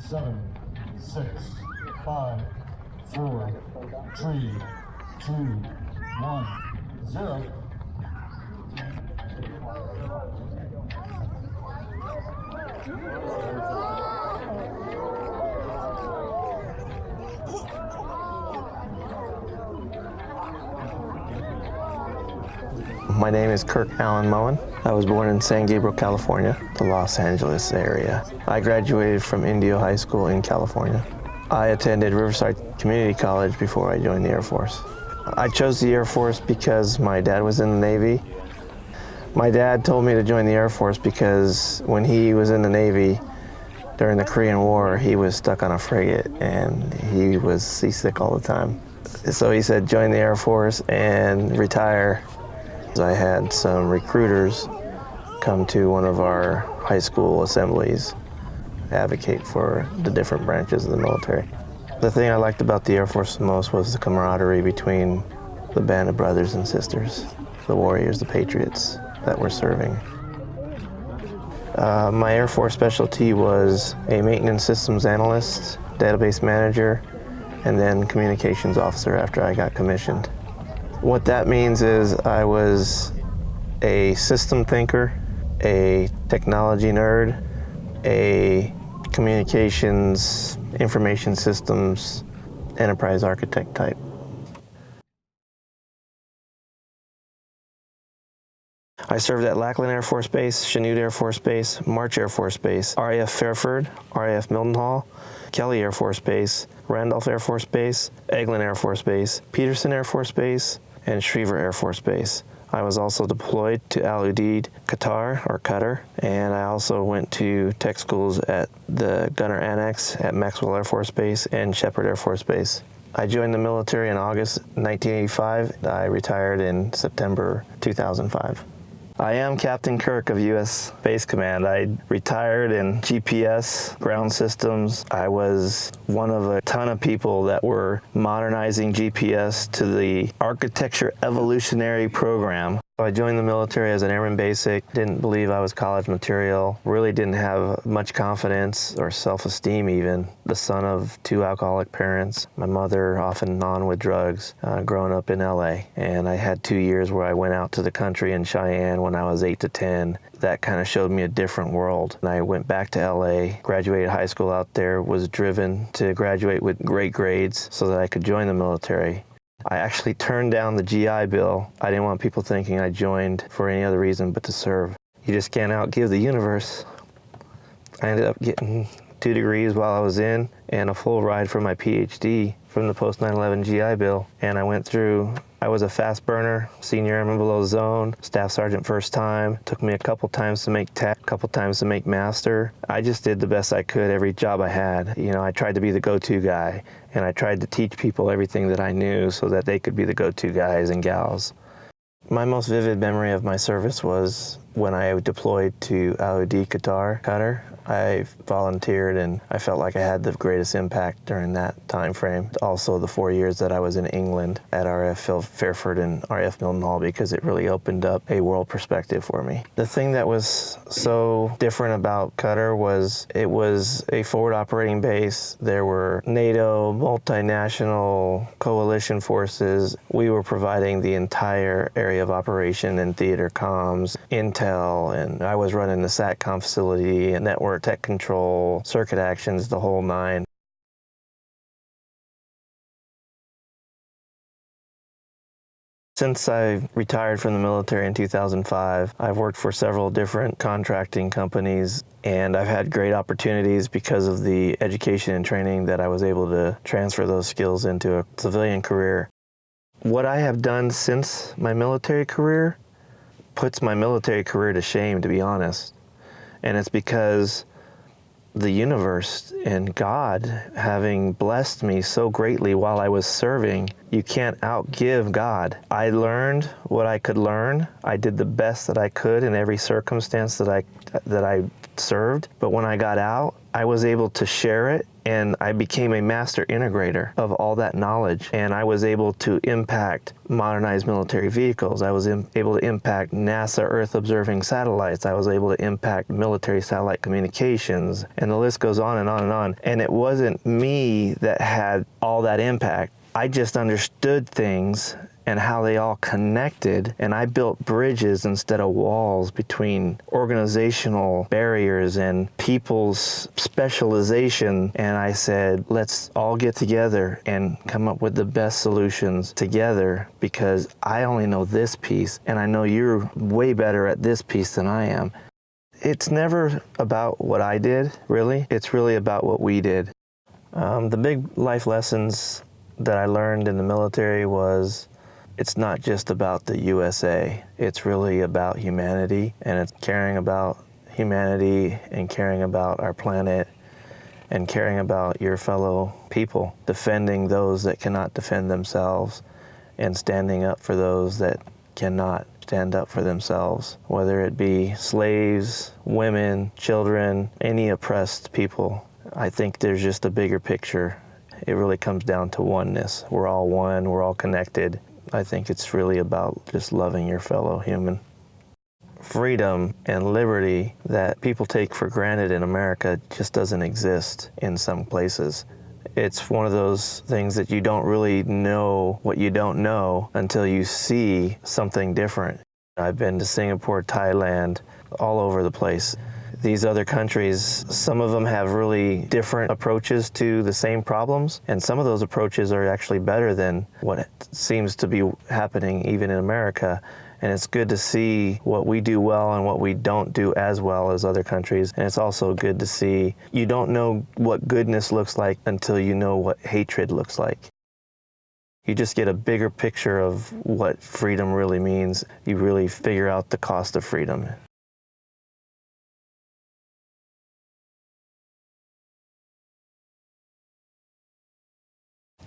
7, 6, 5, 4, 3, 2, 1, 0. My name is Kirk Alan Moen. I was born in San Gabriel, California, the Los Angeles area. I graduated from Indio High School in California. I attended Riverside Community College before I joined the Air Force. I chose the Air Force because my dad was in the Navy. My dad told me to join the Air Force because when he was in the Navy during the Korean War, he was stuck on a frigate and he was seasick all the time. So he said, join the Air Force and retire. I had some recruiters come to one of our high school assemblies, advocate for the different branches of the military. The thing I liked about the Air Force the most was the camaraderie between the band of brothers and sisters, the warriors, the patriots that were serving. My Air Force specialty was a maintenance systems analyst, database manager, and then communications officer after I got commissioned. What that means is I was a system thinker, a technology nerd, a communications, information systems, enterprise architect type. I served at Lackland Air Force Base, Chanute Air Force Base, March Air Force Base, RAF Fairford, RAF Mildenhall, Kelly Air Force Base, Randolph Air Force Base, Eglin Air Force Base, Peterson Air Force Base, and Schriever Air Force Base. I was also deployed to Al Udeid, Qatar, and I also went to tech schools at the Gunner Annex at Maxwell Air Force Base and Shepherd Air Force Base. I joined the military in August 1985. I retired in September 2005. I am Captain Kirk of U.S. Space Command. I retired in GPS, ground systems. I was one of a ton of people that were modernizing GPS to the architecture evolutionary program. I joined the military as an Airman Basic, didn't believe I was college material, really didn't have much confidence or self-esteem even. The son of two alcoholic parents, my mother often on with drugs, growing up in LA. And I had 2 years where I went out to the country in Cheyenne when I was 8 to 10. That kind of showed me a different world. And I went back to LA, graduated high school out there, was driven to graduate with great grades so that I could join the military. I actually turned down the GI Bill. I didn't want people thinking I joined for any other reason but to serve. You just can't outgive the universe. I ended up getting 2 degrees while I was in and a full ride for my PhD from the post 9/11 GI Bill. And I was a fast burner, senior airman below zone, staff sergeant first time. Took me a couple times to make tech, a couple times to make master. I just did the best I could every job I had. You know, I tried to be the go-to guy, and I tried to teach people everything that I knew so that they could be the go-to guys and gals. My most vivid memory of my service was when I deployed to Al Udeid, Qatar. I volunteered and I felt like I had the greatest impact during that time frame. Also the 4 years that I was in England at RAF Fairford and RAF Mildenhall, because it really opened up a world perspective for me. The thing that was so different about Qatar was it was a forward operating base. There were NATO, multinational coalition forces. We were providing the entire area of operation and theater comms, intel, and I was running the SATCOM facility and network tech control, circuit actions, the whole nine. Since I retired from the military in 2005, I've worked for several different contracting companies, and I've had great opportunities because of the education and training that I was able to transfer those skills into a civilian career. What I have done since my military career puts my military career to shame, to be honest. And it's because the universe and God having blessed me so greatly while I was serving, you can't outgive God. I learned what I could learn. I did the best that I could in every circumstance that I served. But when I got out, I was able to share it And I became a master integrator of all that knowledge, and I was able to impact modernized military vehicles. I was able to impact NASA Earth observing satellites. I was able to impact military satellite communications, and the list goes on and on and on. And it wasn't me that had all that impact. I just understood things and how they all connected, and I built bridges instead of walls between organizational barriers and people's specialization, and I said, let's all get together and come up with the best solutions together, because I only know this piece, and I know you're way better at this piece than I am. It's never about what I did, really. It's really about what we did. The big life lessons that I learned in the military was, it's not just about the USA. It's really about humanity, and it's caring about humanity and caring about our planet and caring about your fellow people, defending those that cannot defend themselves and standing up for those that cannot stand up for themselves, whether it be slaves, women, children, any oppressed people. I think there's just a bigger picture. It really comes down to oneness. We're all one, we're all connected. I think it's really about just loving your fellow human. Freedom and liberty that people take for granted in America just doesn't exist in some places. It's one of those things that you don't really know what you don't know until you see something different. I've been to Singapore, Thailand, all over the place. These other countries, some of them have really different approaches to the same problems, and some of those approaches are actually better than what seems to be happening even in America. And it's good to see what we do well and what we don't do as well as other countries. And it's also good to see you don't know what goodness looks like until you know what hatred looks like. You just get a bigger picture of what freedom really means. You really figure out the cost of freedom.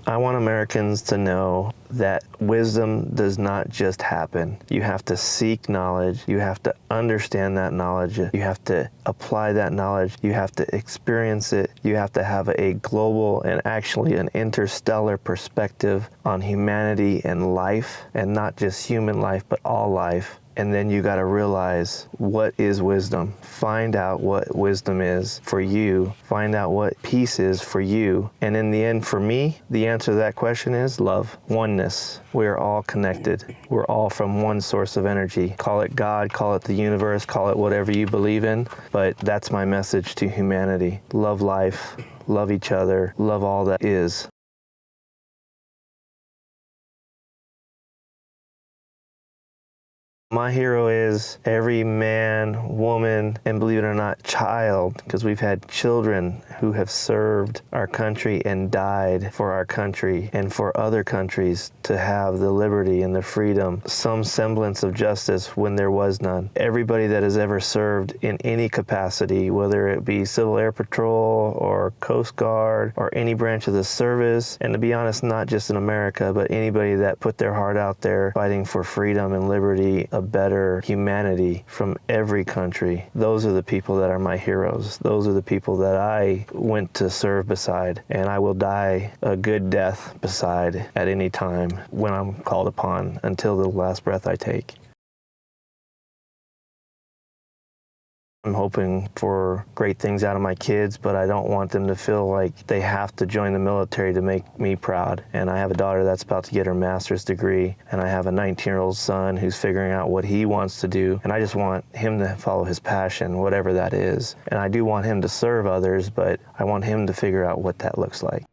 I want Americans to know that wisdom does not just happen. You have to seek knowledge. You have to understand that knowledge. You have to apply that knowledge. You have to experience it. You have to have a global and actually an interstellar perspective on humanity and life, and not just human life, but all life. And then you got to realize, what is wisdom? Find out what wisdom is for you. Find out what peace is for you. And in the end, for me, the answer to that question is love, oneness. We are all connected. We're all from one source of energy. Call it God, call it the universe, call it whatever you believe in. But that's my message to humanity. Love life, love each other, love all that is. My hero is every man, woman, and believe it or not, child, because we've had children who have served our country and died for our country and for other countries to have the liberty and the freedom, some semblance of justice when there was none. Everybody that has ever served in any capacity, whether it be Civil Air Patrol or Coast Guard or any branch of the service, and to be honest, not just in America, but anybody that put their heart out there fighting for freedom and liberty, a better humanity from every country. Those are the people that are my heroes. Those are the people that I went to serve beside, and I will die a good death beside at any time when I'm called upon, until the last breath I take. I'm hoping for great things out of my kids, but I don't want them to feel like they have to join the military to make me proud. And I have a daughter that's about to get her master's degree, and I have a 19-year-old son who's figuring out what he wants to do, and I just want him to follow his passion, whatever that is. And I do want him to serve others, but I want him to figure out what that looks like.